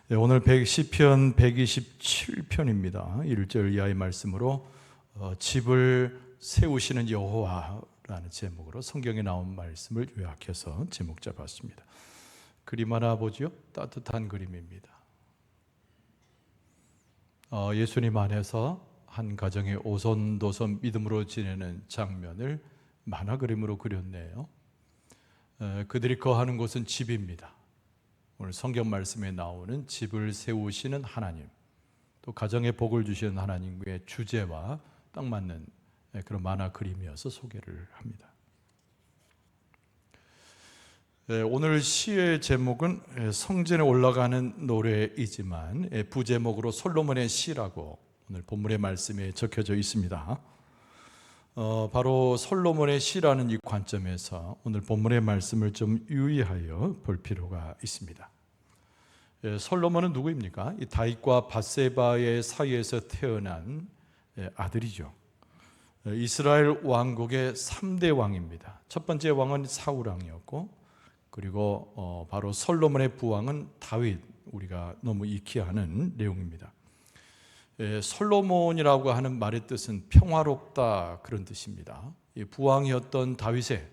오늘 시편 127편입니다. 1절 이하의 말씀으로 집을 세우시는 여호와라는 제목으로 성경에 나온 말씀을 요약해서 제목 잡았습니다. 그림 하나 보죠. 따뜻한 그림입니다. 예수님 안에서 한 가정의 오손도손 믿음으로 지내는 장면을 만화 그림으로 그렸네요. 그들이 거하는 곳은 집입니다. 오늘 성경 말씀에 나오는 집을 세우시는 하나님, 또 가정에 복을 주시는 하나님의 주제와 딱 맞는 그런 만화 그림이어서 소개를 합니다. 오늘 시의 제목은 성전에 올라가는 노래이지만 부제목으로 솔로몬의 시라고 오늘 본문의 말씀에 적혀져 있습니다. 바로 솔로몬의 시라는 이 관점에서 오늘 본문의 말씀을 좀 유의하여 볼 필요가 있습니다. 솔로몬은 누구입니까? 이 다윗과 밧세바의 사이에서 태어난 아들이죠. 이스라엘 왕국의 3대 왕입니다. 첫 번째 왕은 사울 왕이었고, 그리고 바로 솔로몬의 부왕은 다윗, 우리가 너무 익히 아는 내용입니다. 솔로몬이라고 하는 말의 뜻은 평화롭다, 그런 뜻입니다. 부왕이었던 다윗의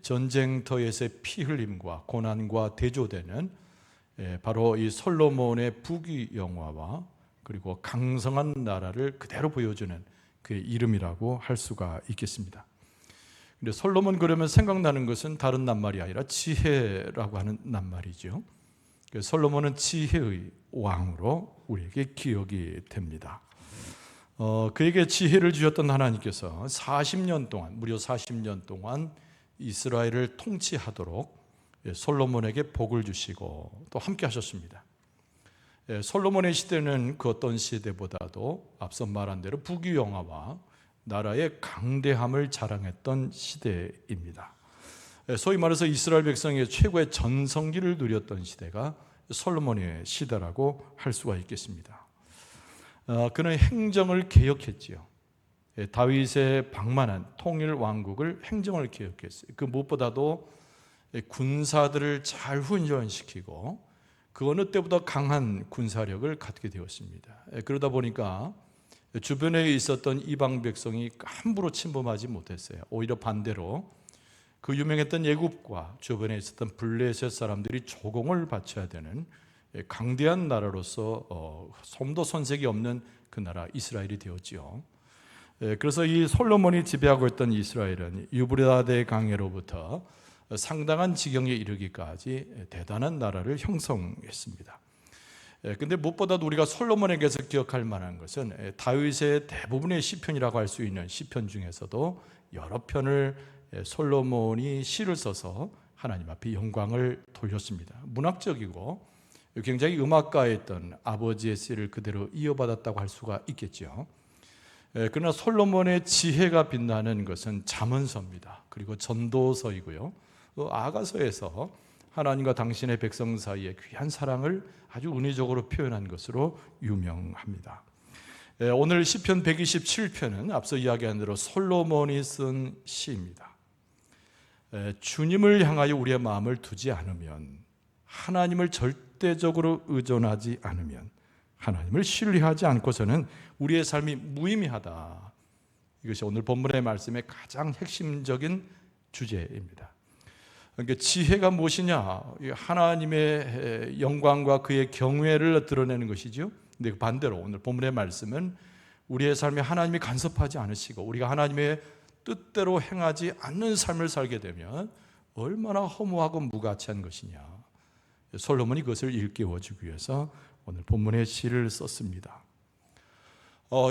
전쟁터에서의 피 흘림과 고난과 대조되는 바로 이 솔로몬의 부귀영화와 그리고 강성한 나라를 그대로 보여주는 그의 이름이라고 할 수가 있겠습니다. 근데 솔로몬 그러면 생각나는 것은 다른 낱말이 아니라 지혜라고 하는 낱말이죠. 솔로몬은 지혜의 왕으로 우리에게 기억이 됩니다. 그에게 지혜를 주셨던 하나님께서 40년 동안, 무려 40년 동안 이스라엘을 통치하도록 솔로몬에게 복을 주시고 또 함께 하셨습니다. 솔로몬의 시대는 그 어떤 시대보다도 앞서 말한 대로 부귀영화와 나라의 강대함을 자랑했던 시대입니다. 소위 말해서 이스라엘 백성의 최고의 전성기를 누렸던 시대가 솔로몬의 시대라고 할 수가 있겠습니다. 그는 행정을 개혁했지요. 다윗의 방만한 통일 왕국을 행정을 개혁했어요. 그 무엇보다도 군사들을 잘 훈련시키고 그 어느 때보다 강한 군사력을 갖게 되었습니다. 그러다 보니까 주변에 있었던 이방 백성이 함부로 침범하지 못했어요. 오히려 반대로 그 유명했던 애굽과 주변에 있었던 블레셋 사람들이 조공을 바쳐야 되는 강대한 나라로서 좀도 손색이 없는 그 나라 이스라엘이 되었지요. 그래서 이 솔로몬이 지배하고 있던 이스라엘은 유브라데 강에로부터 상당한 지경에 이르기까지 대단한 나라를 형성했습니다. 그런데 무엇보다도 우리가 솔로몬에게서 기억할 만한 것은 다윗의 대부분의 시편이라고 할 수 있는 시편 중에서도 여러 편을 솔로몬이 시를 써서 하나님 앞에 영광을 돌렸습니다. 문학적이고 굉장히 음악가였던 아버지의 시를 그대로 이어받았다고 할 수가 있겠죠. 그러나 솔로몬의 지혜가 빛나는 것은 잠언서입니다. 그리고 전도서이고요. 아가서에서 하나님과 당신의 백성 사이의 귀한 사랑을 아주 은혜적으로 표현한 것으로 유명합니다. 오늘 시편 127편은 앞서 이야기한 대로 솔로몬이 쓴 시입니다. 주님을 향하여 우리의 마음을 두지 않으면, 하나님을 절대적으로 의존하지 않으면, 하나님을 신뢰하지 않고서는 우리의 삶이 무의미하다. 이것이 오늘 본문의 말씀의 가장 핵심적인 주제입니다. 그러니까 지혜가 무엇이냐? 하나님의 영광과 그의 경외를 드러내는 것이죠. 근데 반대로 오늘 본문의 말씀은 우리의 삶에 하나님이 간섭하지 않으시고 우리가 하나님의 뜻대로 행하지 않는 삶을 살게 되면 얼마나 허무하고 무가치한 것이냐. 솔로몬이 그것을 일깨워주기 위해서 오늘 본문의 시를 썼습니다.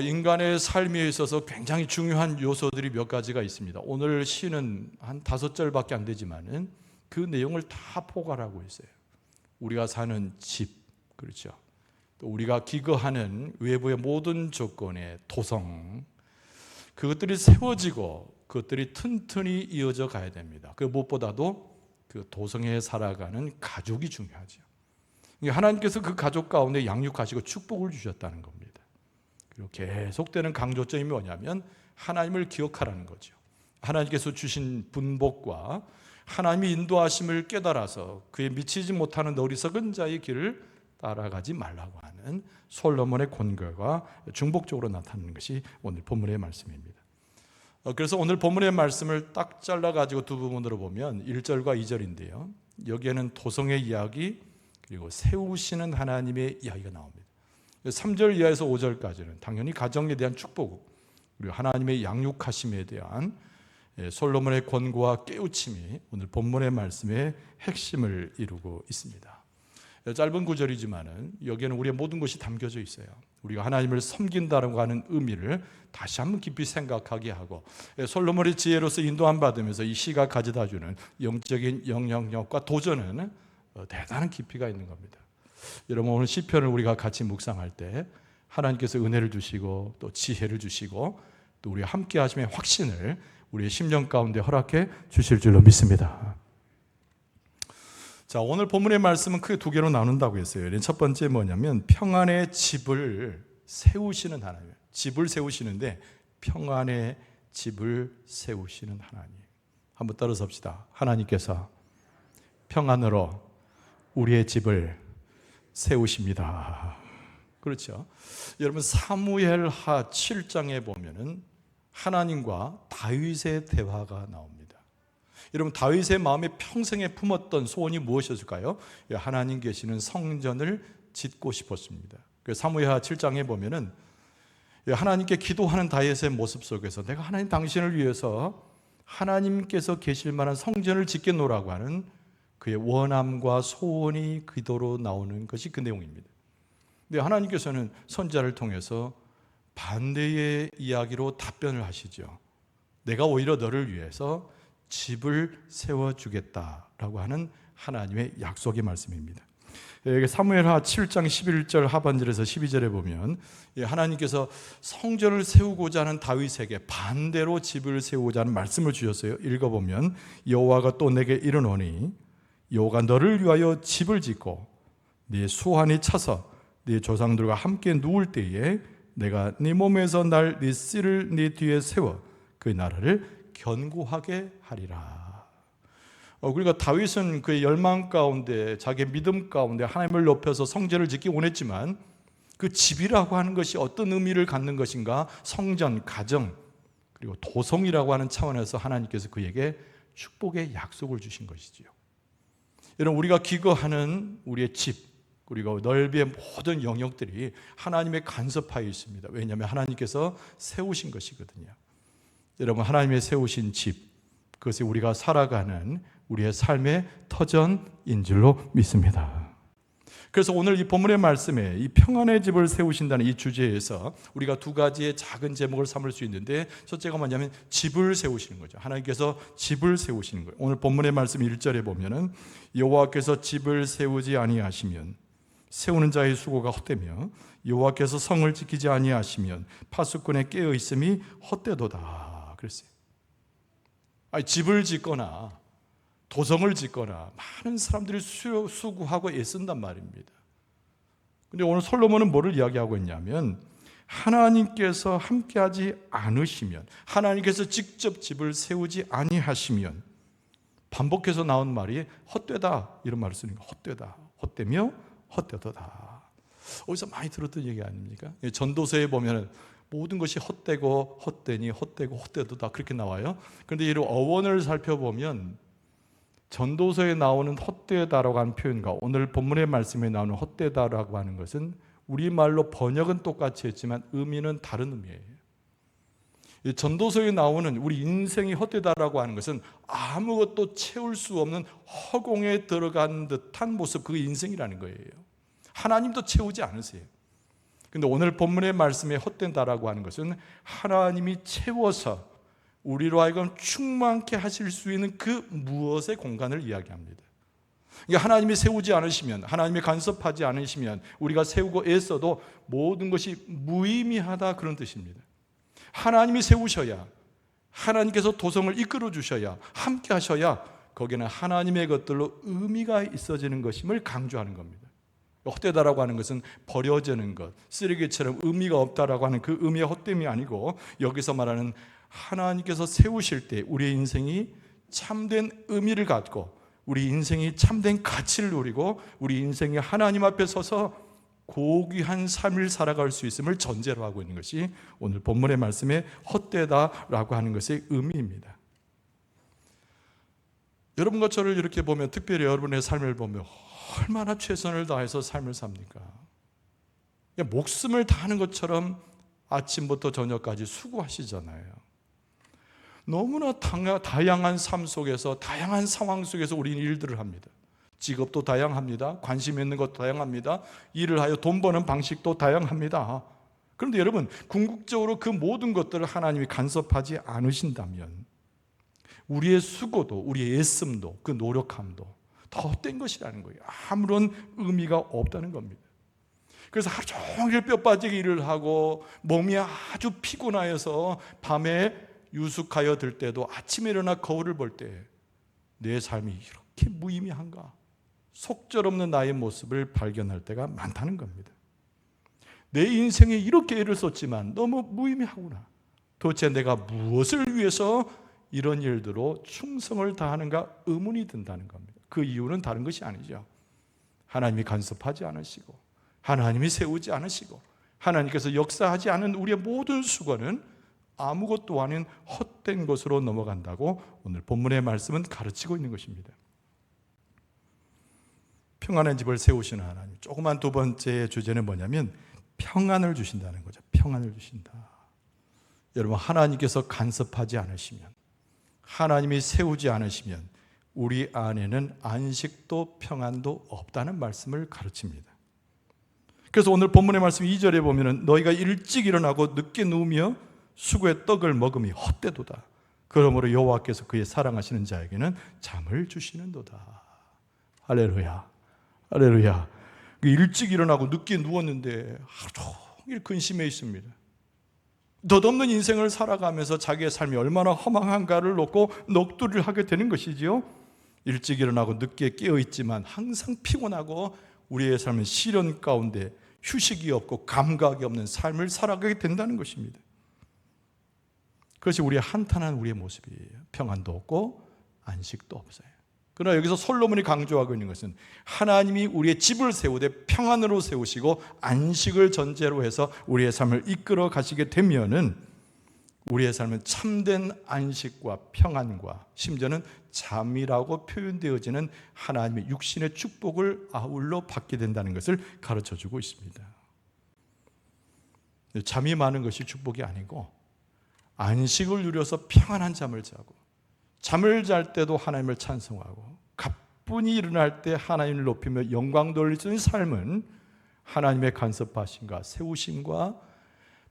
인간의 삶에 있어서 굉장히 중요한 요소들이 몇 가지가 있습니다. 오늘 시는 한 5절밖에 안 되지만은 그 내용을 다 포괄하고 있어요. 우리가 사는 집, 그렇죠. 또 우리가 기거하는 외부의 모든 조건의 도성, 그것들이 세워지고 그것들이 튼튼히 이어져 가야 됩니다. 그 무엇보다도 그 도성에 살아가는 가족이 중요하죠. 하나님께서 그 가족 가운데 양육하시고 축복을 주셨다는 겁니다. 그리고 계속되는 강조점이 뭐냐면 하나님을 기억하라는 거죠. 하나님께서 주신 분복과 하나님이 인도하심을 깨달아서 그에 미치지 못하는 어리석은 자의 길을 따라가지 말라고 하는 솔로몬의 권고가 중복적으로 나타나는 것이 오늘 본문의 말씀입니다. 그래서 오늘 본문의 말씀을 딱 잘라가지고 두 부분으로 보면 1절과 2절인데요. 여기에는 도성의 이야기 그리고 세우시는 하나님의 이야기가 나옵니다. 3절 이하에서 5절까지는 당연히 가정에 대한 축복 그리고 하나님의 양육하심에 대한 솔로몬의 권고와 깨우침이 오늘 본문의 말씀의 핵심을 이루고 있습니다. 짧은 구절이지만은 여기에는 우리의 모든 것이 담겨져 있어요. 우리가 하나님을 섬긴다라고 하는 의미를 다시 한번 깊이 생각하게 하고 솔로몬의 지혜로서 인도함 받으면서 이 시가 가져다주는 영적인 영향력과 도전은 대단한 깊이가 있는 겁니다. 여러분 오늘 시편을 우리가 같이 묵상할 때 하나님께서 은혜를 주시고 또 지혜를 주시고 또 우리와 함께 하심의 확신을 우리의 심령 가운데 허락해 주실 줄로 믿습니다. 자, 오늘 본문의 말씀은 크게 두 개로 나눈다고 했어요. 첫 번째 뭐냐면 평안의 집을 세우시는 하나님. 집을 세우시는데 평안의 집을 세우시는 하나님. 한번 따라서 합시다. 하나님께서 평안으로 우리의 집을 세우십니다. 그렇죠? 여러분 사무엘하 7장에 보면은 하나님과 다윗의 대화가 나옵니다. 여러분 다윗의 마음에 평생에 품었던 소원이 무엇이었을까요? 하나님 계시는 성전을 짓고 싶었습니다. 사무엘하 7장에 보면은 하나님께 기도하는 다윗의 모습 속에서 내가 하나님 당신을 위해서 하나님께서 계실 만한 성전을 짓겠노라고 하는 그의 원함과 소원이 기도로 나오는 것이 그 내용입니다. 근데 하나님께서는 선지자를 통해서 반대의 이야기로 답변을 하시죠. 내가 오히려 너를 위해서 집을 세워주겠다라고 하는 하나님의 약속의 말씀입니다. 사무엘하 7장 11절 하반절에서 12절에 보면 하나님께서 성전을 세우고자 하는 다윗에게 반대로 집을 세우고자 하는 말씀을 주셨어요. 읽어보면 여호와가 또 내게 이르노니 여호와가 너를 위하여 집을 짓고 네 수완이 차서 네 조상들과 함께 누울 때에 내가 네 몸에서 날 네 씨를 네 뒤에 세워 그 나라를 견고하게 하리라. 그러니까 다윗은 그의 열망 가운데 자기의 믿음 가운데 하나님을 높여서 성전을 짓기 원했지만 그 집이라고 하는 것이 어떤 의미를 갖는 것인가? 성전, 가정 그리고 도성이라고 하는 차원에서 하나님께서 그에게 축복의 약속을 주신 것이지요. 여러분 우리가 기거하는 우리의 집 그리고 넓이의 모든 영역들이 하나님의 간섭하에 있습니다. 왜냐하면 하나님께서 세우신 것이거든요. 여러분 하나님의 세우신 집 그것이 우리가 살아가는 우리의 삶의 터전인 줄로 믿습니다. 그래서 오늘 이 본문의 말씀에 이 평안의 집을 세우신다는 이 주제에서 우리가 두 가지의 작은 제목을 삼을 수 있는데 첫째가 뭐냐면 집을 세우시는 거죠. 하나님께서 집을 세우시는 거예요. 오늘 본문의 말씀 1절에 보면은 여호와께서 집을 세우지 아니하시면 세우는 자의 수고가 헛되며 여호와께서 성을 지키지 아니하시면 파수꾼의 깨어 있음이 헛되도다 그랬어요. 집을 짓거나 도성을 짓거나 많은 사람들이 수고하고 애쓴단 말입니다. 근데 오늘 솔로몬은 뭐를 이야기하고 있냐면 하나님께서 함께하지 않으시면 하나님께서 직접 집을 세우지 아니하시면 반복해서 나온 말이 헛되다 이런 말을 쓰는 거예요. 헛되다 헛되며 헛되도다. 어디서 많이 들었던 얘기 아닙니까? 전도서에 보면 모든 것이 헛되고 헛되니 헛되고 헛되도다 그렇게 나와요. 그런데 이 어원을 살펴보면 전도서에 나오는 헛되다라고 하는 표현과 오늘 본문의 말씀에 나오는 헛되다라고 하는 것은 우리말로 번역은 똑같이 했지만 의미는 다른 의미예요. 전도서에 나오는 우리 인생이 헛되다라고 하는 것은 아무것도 채울 수 없는 허공에 들어간 듯한 모습, 그게 인생이라는 거예요. 하나님도 채우지 않으세요. 그런데 오늘 본문의 말씀에 헛된다라고 하는 것은 하나님이 채워서 우리로 하여금 충만케 하실 수 있는 그 무엇의 공간을 이야기합니다. 그러니까 하나님이 세우지 않으시면, 하나님이 간섭하지 않으시면 우리가 세우고 애써도 모든 것이 무의미하다 그런 뜻입니다. 하나님이 세우셔야, 하나님께서 도성을 이끌어 주셔야, 함께 하셔야 거기는 하나님의 것들로 의미가 있어지는 것임을 강조하는 겁니다. 헛되다라고 하는 것은 버려지는 것, 쓰레기처럼 의미가 없다라고 하는 그 의미의 헛됨이 아니고 여기서 말하는 하나님께서 세우실 때 우리의 인생이 참된 의미를 갖고 우리 인생이 참된 가치를 누리고 우리 인생이 하나님 앞에 서서 고귀한 삶을 살아갈 수 있음을 전제로 하고 있는 것이 오늘 본문의 말씀에 헛되다라고 하는 것의 의미입니다. 여러분과 저를 이렇게 보면, 특별히 여러분의 삶을 보면 얼마나 최선을 다해서 삶을 삽니까? 목숨을 다하는 것처럼 아침부터 저녁까지 수고하시잖아요. 너무나 다양한 삶 속에서, 다양한 상황 속에서 우리는 일들을 합니다. 직업도 다양합니다. 관심 있는 것도 다양합니다. 일을 하여 돈 버는 방식도 다양합니다. 그런데 여러분, 궁극적으로 그 모든 것들을 하나님이 간섭하지 않으신다면 우리의 수고도, 우리의 애씀도, 그 노력함도 다 헛된 것이라는 거예요. 아무런 의미가 없다는 겁니다. 그래서 하루 종일 뼈 빠지게 일을 하고 몸이 아주 피곤하여서 밤에 유숙하여 들 때도 아침에 일어나 거울을 볼 때 내 삶이 이렇게 무의미한가, 속절없는 나의 모습을 발견할 때가 많다는 겁니다. 내 인생에 이렇게 애를 썼지만 너무 무의미하구나. 도대체 내가 무엇을 위해서 이런 일들로 충성을 다하는가 의문이 든다는 겁니다. 그 이유는 다른 것이 아니죠. 하나님이 간섭하지 않으시고 하나님이 세우지 않으시고 하나님께서 역사하지 않은 우리의 모든 수고는 아무것도 아닌 헛된 것으로 넘어간다고 오늘 본문의 말씀은 가르치고 있는 것입니다. 평안의 집을 세우시는 하나님. 조그만 두 번째 주제는 뭐냐면 평안을 주신다는 거죠. 평안을 주신다. 여러분, 하나님께서 간섭하지 않으시면, 하나님이 세우지 않으시면 우리 안에는 안식도 평안도 없다는 말씀을 가르칩니다. 그래서 오늘 본문의 말씀 2절에 보면은 너희가 일찍 일어나고 늦게 누우며 수고의 떡을 먹음이 헛되도다. 그러므로 여호와께서 그의 사랑하시는 자에게는 잠을 주시는도다. 할렐루야. 할렐루야. 일찍 일어나고 늦게 누웠는데 하루 종일 근심해 있습니다. 덧없는 인생을 살아가면서 자기의 삶이 얼마나 허망한가를 놓고 넋두리를 하게 되는 것이지요. 일찍 일어나고 늦게 깨어있지만 항상 피곤하고 우리의 삶은 시련 가운데 휴식이 없고 감각이 없는 삶을 살아가게 된다는 것입니다. 그것이 우리의 한탄한 우리의 모습이에요. 평안도 없고 안식도 없어요. 그러나 여기서 솔로몬이 강조하고 있는 것은 하나님이 우리의 집을 세우되 평안으로 세우시고 안식을 전제로 해서 우리의 삶을 이끌어 가시게 되면은 우리의 삶은 참된 안식과 평안과 심지어는 잠이라고 표현되어지는 하나님의 육신의 축복을 아울러 받게 된다는 것을 가르쳐주고 있습니다. 잠이 많은 것이 축복이 아니고 안식을 누려서 평안한 잠을 자고 잠을 잘 때도 하나님을 찬송하고 가뿐히 일어날 때 하나님을 높이며 영광 돌리는 삶은 하나님의 간섭하심과 세우심과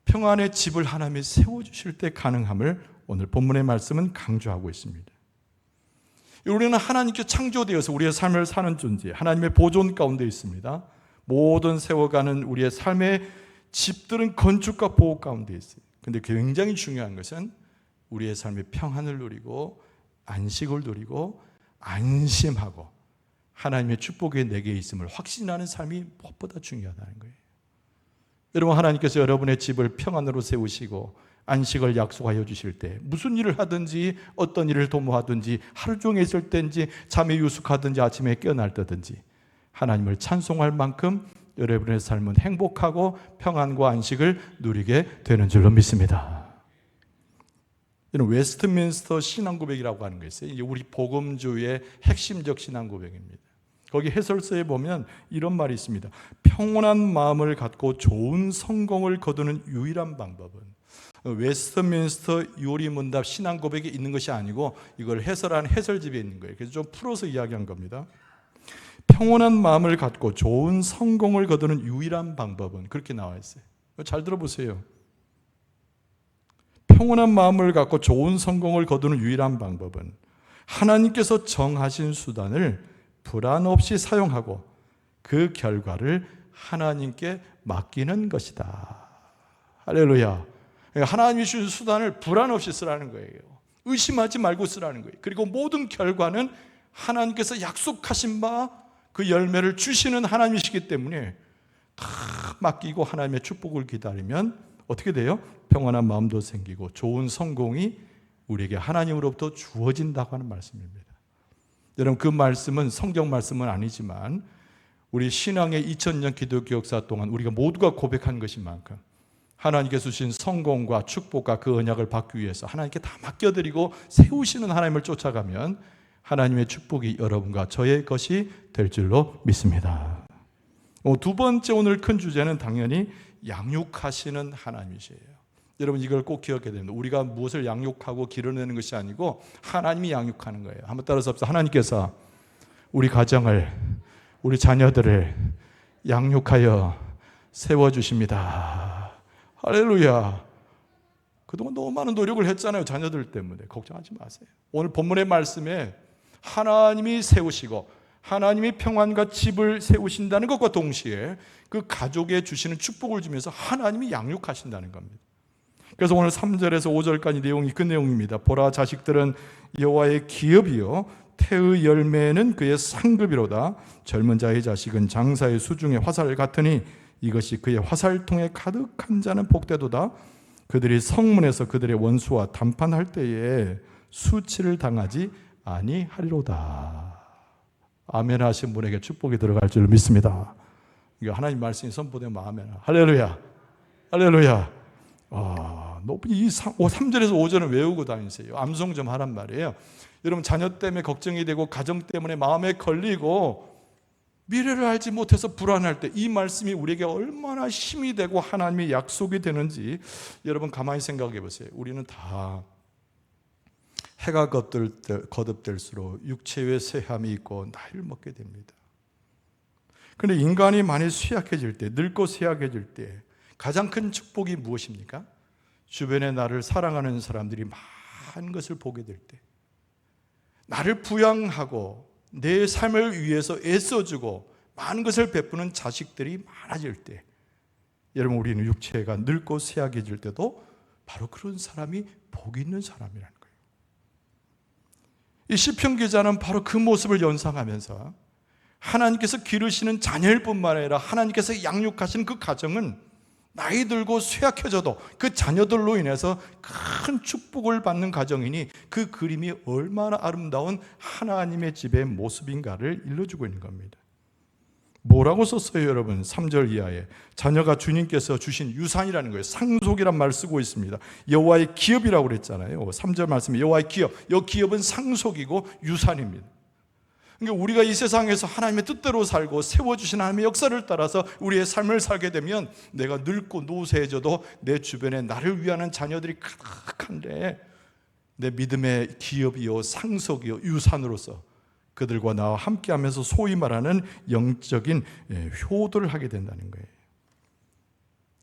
평안의 집을 하나님이 세워주실 때 가능함을 오늘 본문의 말씀은 강조하고 있습니다. 우리는 하나님께 창조되어서 우리의 삶을 사는 존재, 하나님의 보존 가운데 있습니다. 모든 세워가는 우리의 삶의 집들은 건축과 보호 가운데 있어요. 그런데 굉장히 중요한 것은 우리의 삶의 평안을 누리고 안식을 누리고 안심하고 하나님의 축복이 내게 있음을 확신하는 삶이 무엇보다 중요하다는 거예요. 여러분, 하나님께서 여러분의 집을 평안으로 세우시고 안식을 약속하여 주실 때 무슨 일을 하든지 어떤 일을 도모하든지 하루 종일 있을 때인지 잠에 유숙하든지 아침에 깨어날 때든지 하나님을 찬송할 만큼 여러분의 삶은 행복하고 평안과 안식을 누리게 되는 줄로 믿습니다. 이런 웨스트민스터 신앙고백이라고 하는 게 있어요. 우리 복음주의의 핵심적 신앙고백입니다. 거기 해설서에 보면 이런 말이 있습니다. 평온한 마음을 갖고 좋은 성공을 거두는 유일한 방법은, 웨스트민스터 요리문답 신앙고백에 있는 것이 아니고 이걸 해설한 해설집에 있는 거예요. 그래서 좀 풀어서 이야기한 겁니다. 평온한 마음을 갖고 좋은 성공을 거두는 유일한 방법은, 그렇게 나와 있어요. 잘 들어보세요. 평온한 마음을 갖고 좋은 성공을 거두는 유일한 방법은 하나님께서 정하신 수단을 불안 없이 사용하고 그 결과를 하나님께 맡기는 것이다. 할렐루야. 하나님이 주신 수단을 불안 없이 쓰라는 거예요. 의심하지 말고 쓰라는 거예요. 그리고 모든 결과는 하나님께서 약속하신 바 그 열매를 주시는 하나님이시기 때문에 다 맡기고 하나님의 축복을 기다리면 어떻게 돼요? 평안한 마음도 생기고 좋은 성공이 우리에게 하나님으로부터 주어진다고 하는 말씀입니다. 여러분, 그 말씀은 성경 말씀은 아니지만 우리 신앙의 2000년 기독교 역사 동안 우리가 모두가 고백한 것인 만큼 하나님께서 주신 성공과 축복과 그 언약을 받기 위해서 하나님께 다 맡겨드리고 세우시는 하나님을 쫓아가면 하나님의 축복이 여러분과 저의 것이 될 줄로 믿습니다. 두 번째 오늘 큰 주제는 당연히 양육하시는 하나님이세요. 여러분, 이걸 꼭 기억해야 됩니다. 우리가 무엇을 양육하고 기르내는 것이 아니고 하나님이 양육하는 거예요. 한번 따라서 합시다. 하나님께서 우리 가정을, 우리 자녀들을 양육하여 세워주십니다. 할렐루야. 그동안 너무 많은 노력을 했잖아요. 자녀들 때문에. 걱정하지 마세요. 오늘 본문의 말씀에 하나님이 세우시고 하나님이 평안과 집을 세우신다는 것과 동시에 그 가족에 주시는 축복을 주면서 하나님이 양육하신다는 겁니다. 그래서 오늘 3절에서 5절까지 내용이 그 내용입니다. 보라, 자식들은 여호와의 기업이요 태의 열매는 그의 상급이로다. 젊은 자의 자식은 장사의 수중의 화살 같으니 이것이 그의 화살통에 가득한 자는 복되도다. 그들이 성문에서 그들의 원수와 담판할 때에 수치를 당하지 아니하리로다. 아멘 하신 분에게 축복이 들어갈 줄 믿습니다. 이거 하나님 말씀이 선포되면 아멘. 할렐루야. 할렐루야. 이 3절에서 5절은 외우고 다니세요. 암송 좀 하란 말이에요. 여러분, 자녀 때문에 걱정이 되고 가정 때문에 마음에 걸리고 미래를 알지 못해서 불안할 때 이 말씀이 우리에게 얼마나 힘이 되고 하나님의 약속이 되는지 여러분 가만히 생각해 보세요. 우리는 다 해가 거듭될수록 육체의 쇠함이 있고 나이를 먹게 됩니다. 그런데 인간이 많이 쇠약해질 때, 늙고 쇠약해질 때 가장 큰 축복이 무엇입니까? 주변에 나를 사랑하는 사람들이 많은 것을 보게 될 때, 나를 부양하고 내 삶을 위해서 애써주고 많은 것을 베푸는 자식들이 많아질 때, 여러분, 우리는 육체가 늙고 쇠약해질 때도 바로 그런 사람이 복 있는 사람이라는 거예요. 이 시편 기자는 바로 그 모습을 연상하면서 하나님께서 기르시는 자녀일 뿐만 아니라 하나님께서 양육하시는 그 가정은 나이 들고 쇠약해져도 그 자녀들로 인해서 큰 축복을 받는 가정이니 그 그림이 얼마나 아름다운 하나님의 집의 모습인가를 일러주고 있는 겁니다. 뭐라고 썼어요, 여러분? 3절 이하에 자녀가 주님께서 주신 유산이라는 거예요. 상속이란 말을 쓰고 있습니다. 여호와의 기업이라고 그랬잖아요. 3절 말씀에 여호와의 기업, 이 기업은 상속이고 유산입니다. 그러니까 우리가 이 세상에서 하나님의 뜻대로 살고 세워주신 하나님의 역사를 따라서 우리의 삶을 살게 되면 내가 늙고 노쇠해져도 내 주변에 나를 위하는 자녀들이 가득한데 내 믿음의 기업이요 상속이요 유산으로서 그들과 나와 함께하면서 소위 말하는 영적인 효도를 하게 된다는 거예요.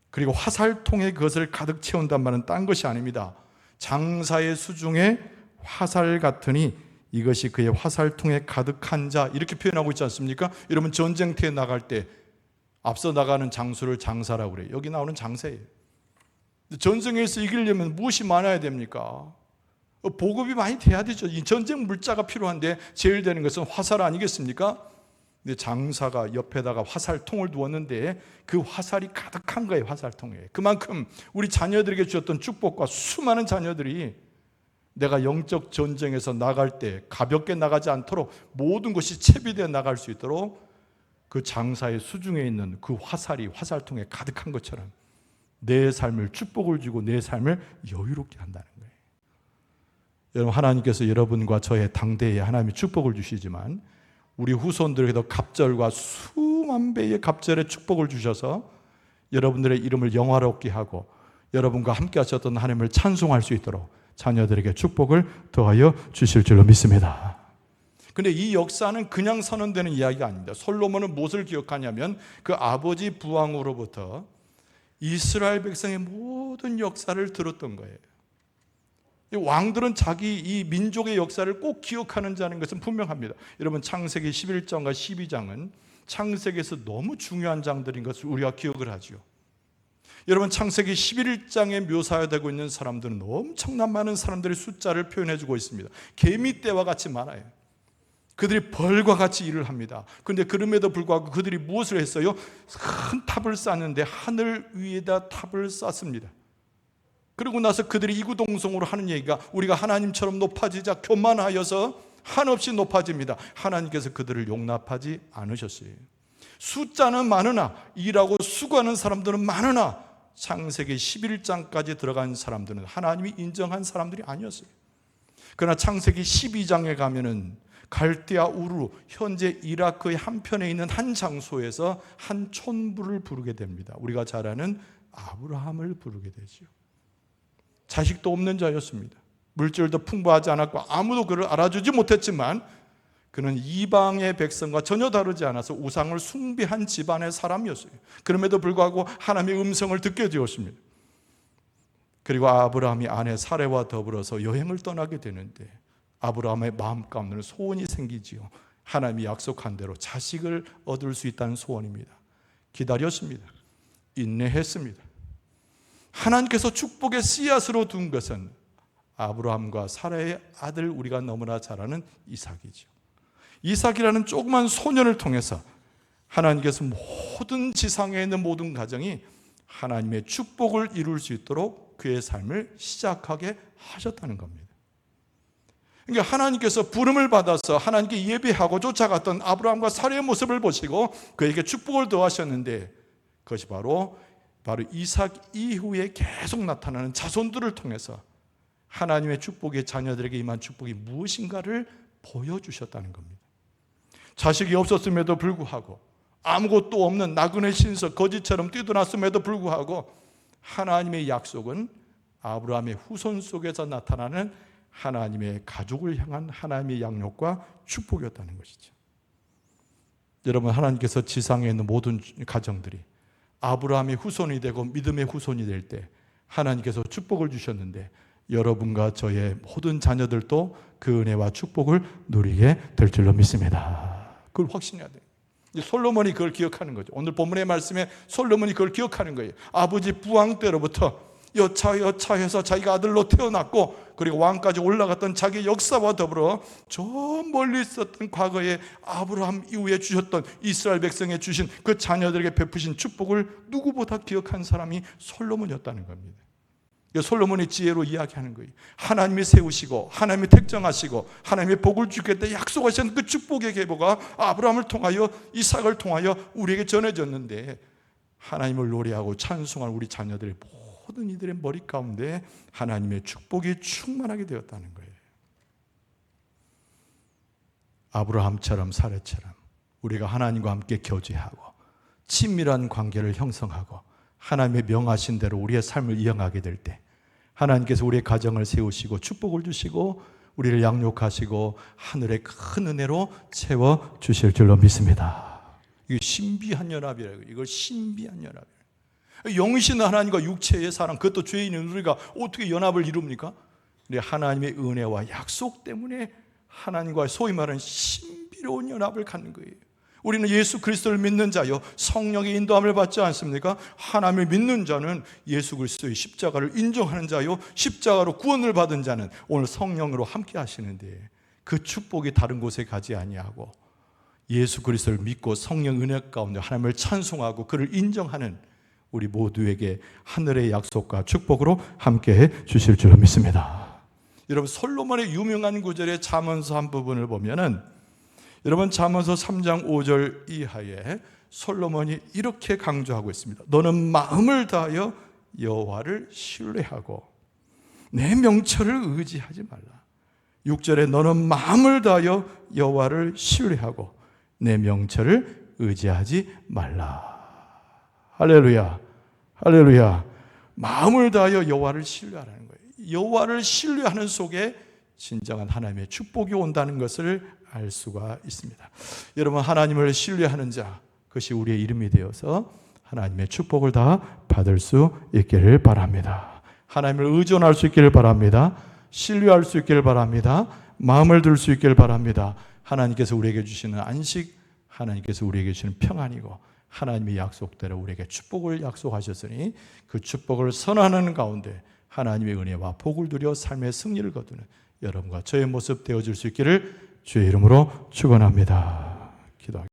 그리고 화살통에 그것을 가득 채운단 말은 딴 것이 아닙니다. 장사의 수중에 화살 같으니 이것이 그의 화살통에 가득한 자, 이렇게 표현하고 있지 않습니까? 여러분, 전쟁터에 나갈 때 앞서 나가는 장수를 장사라고 그래요. 여기 나오는 장사예요. 전쟁에서 이기려면 무엇이 많아야 됩니까? 보급이 많이 돼야 되죠. 이 전쟁 물자가 필요한데 제일 되는 것은 화살 아니겠습니까? 근데 장사가 옆에다가 화살통을 두었는데 그 화살이 가득한 거예요. 화살통에. 그만큼 우리 자녀들에게 주었던 축복과 수많은 자녀들이 내가 영적 전쟁에서 나갈 때 가볍게 나가지 않도록 모든 것이 채비되어 나갈 수 있도록 그 장사의 수중에 있는 그 화살이 화살통에 가득한 것처럼 내 삶을 축복을 주고 내 삶을 여유롭게 한다는 거예요. 여러분, 하나님께서 여러분과 저의 당대에 하나님의 축복을 주시지만 우리 후손들에게도 갑절과 수만 배의 갑절의 축복을 주셔서 여러분들의 이름을 영화롭게 하고 여러분과 함께 하셨던 하나님을 찬송할 수 있도록 자녀들에게 축복을 더하여 주실 줄로 믿습니다. 그런데 이 역사는 그냥 선언되는 이야기가 아닙니다. 솔로몬은 무엇을 기억하냐면 그 아버지 부왕으로부터 이스라엘 백성의 모든 역사를 들었던 거예요. 왕들은 자기 이 민족의 역사를 꼭 기억하는 자는 것은 분명합니다. 여러분, 창세기 11장과 12장은 창세기에서 너무 중요한 장들인 것을 우리가 기억을 하죠. 여러분, 창세기 11장에 묘사되고 있는 사람들은 엄청난 많은 사람들의 숫자를 표현해주고 있습니다. 개미떼와 같이 많아요. 그들이 벌과 같이 일을 합니다. 그런데 그럼에도 불구하고 그들이 무엇을 했어요? 큰 탑을 쌓는데 하늘 위에다 탑을 쌓습니다. 그러고 나서 그들이 이구동성으로 하는 얘기가 우리가 하나님처럼 높아지자 교만하여서 한없이 높아집니다. 하나님께서 그들을 용납하지 않으셨어요. 숫자는 많으나, 일하고 수고하는 사람들은 많으나 창세기 11장까지 들어간 사람들은 하나님이 인정한 사람들이 아니었어요. 그러나 창세기 12장에 가면은 갈대아 우르, 현재 이라크의 한편에 있는 한 장소에서 한 촌부를 부르게 됩니다. 우리가 잘 아는 아브라함을 부르게 되죠. 자식도 없는 자였습니다. 물질도 풍부하지 않았고 아무도 그를 알아주지 못했지만 그는 이방의 백성과 전혀 다르지 않아서 우상을 숭배한 집안의 사람이었어요. 그럼에도 불구하고 하나님의 음성을 듣게 되었습니다. 그리고 아브라함이 아내 사레와 더불어서 여행을 떠나게 되는데 아브라함의 마음 가운데는 소원이 생기지요. 하나님이 약속한 대로 자식을 얻을 수 있다는 소원입니다. 기다렸습니다. 인내했습니다. 하나님께서 축복의 씨앗으로 둔 것은 아브라함과 사라의 아들, 우리가 너무나 잘 아는 이삭이죠. 이삭이라는 조그만 소년을 통해서 하나님께서 모든 지상에 있는 모든 가정이 하나님의 축복을 이룰 수 있도록 그의 삶을 시작하게 하셨다는 겁니다. 그러니까 하나님께서 부름을 받아서 하나님께 예배하고 쫓아갔던 아브라함과 사라의 모습을 보시고 그에게 축복을 더하셨는데 그것이 바로 이삭 이후에 계속 나타나는 자손들을 통해서 하나님의 축복이 자녀들에게 임한 축복이 무엇인가를 보여주셨다는 겁니다. 자식이 없었음에도 불구하고 아무것도 없는 나그네 신석 거지처럼 뛰어났음에도 불구하고 하나님의 약속은 아브라함의 후손 속에서 나타나는 하나님의 가족을 향한 하나님의 양육과 축복이었다는 것이죠. 여러분, 하나님께서 지상에 있는 모든 가정들이 아브라함의 후손이 되고 믿음의 후손이 될 때 하나님께서 축복을 주셨는데 여러분과 저의 모든 자녀들도 그 은혜와 축복을 누리게 될 줄로 믿습니다. 그걸 확신해야 돼요. 솔로몬이 그걸 기억하는 거죠. 오늘 본문의 말씀에 솔로몬이 그걸 기억하는 거예요. 아버지 부왕 때로부터 여차해서 자기가 아들로 태어났고 그리고 왕까지 올라갔던 자기 역사와 더불어 저 멀리 있었던 과거에 아브라함 이후에 주셨던 이스라엘 백성에 주신 그 자녀들에게 베푸신 축복을 누구보다 기억한 사람이 솔로몬이었다는 겁니다. 솔로몬의 지혜로 이야기하는 거예요. 하나님이 세우시고 하나님이 택정하시고 하나님의 복을 주겠다 약속하신 그 축복의 계보가 아브라함을 통하여 이삭을 통하여 우리에게 전해졌는데 하나님을 노래하고 찬송한 우리 자녀들의 모든 이들의 머리 가운데 하나님의 축복이 충만하게 되었다는 거예요. 아브라함처럼 사례처럼 우리가 하나님과 함께 교제하고 친밀한 관계를 형성하고 하나님의 명하신 대로 우리의 삶을 이어가게 될 때 하나님께서 우리의 가정을 세우시고 축복을 주시고 우리를 양육하시고 하늘의 큰 은혜로 채워주실 줄로 믿습니다. 이게 신비한 연합이라고. 이걸 신비한 연합이에요. 영이신 하나님과 육체의 사랑, 그것도 죄인인 우리가 어떻게 연합을 이룹니까? 하나님의 은혜와 약속 때문에 하나님과 소위 말하는 신비로운 연합을 갖는 거예요. 우리는 예수 그리스도를 믿는 자요 성령의 인도함을 받지 않습니까? 하나님을 믿는 자는 예수 그리스도의 십자가를 인정하는 자요 십자가로 구원을 받은 자는 오늘 성령으로 함께 하시는데 그 축복이 다른 곳에 가지 아니하고 예수 그리스도를 믿고 성령 은혜 가운데 하나님을 찬송하고 그를 인정하는 우리 모두에게 하늘의 약속과 축복으로 함께해 주실 줄 믿습니다. 여러분, 솔로몬의 유명한 구절의 잠언서 한 부분을 보면은 여러분, 잠언서 3장 5절 이하에 솔로몬이 이렇게 강조하고 있습니다. 너는 마음을 다하여 여호와를 신뢰하고 내 명철을 의지하지 말라. 6절에 너는 마음을 다하여 여호와를 신뢰하고 내 명철을 의지하지 말라. 할렐루야, 할렐루야. 마음을 다하여 여호와를 신뢰하라는 거예요. 여호와를 신뢰하는 속에 진정한 하나님의 축복이 온다는 것을 알 수가 있습니다. 여러분, 하나님을 신뢰하는 자, 그것이 우리의 이름이 되어서 하나님의 축복을 다 받을 수 있기를 바랍니다. 하나님을 의존할 수 있기를 바랍니다. 신뢰할 수 있기를 바랍니다. 마음을 둘 수 있기를 바랍니다. 하나님께서 우리에게 주시는 안식, 하나님께서 우리에게 주시는 평안이고 하나님의 약속대로 우리에게 축복을 약속하셨으니 그 축복을 선언하는 가운데 하나님의 은혜와 복을 누려 삶의 승리를 거두는 여러분과 저의 모습 되어줄 수 있기를 주의 이름으로 축원합니다. 기도하겠습니다.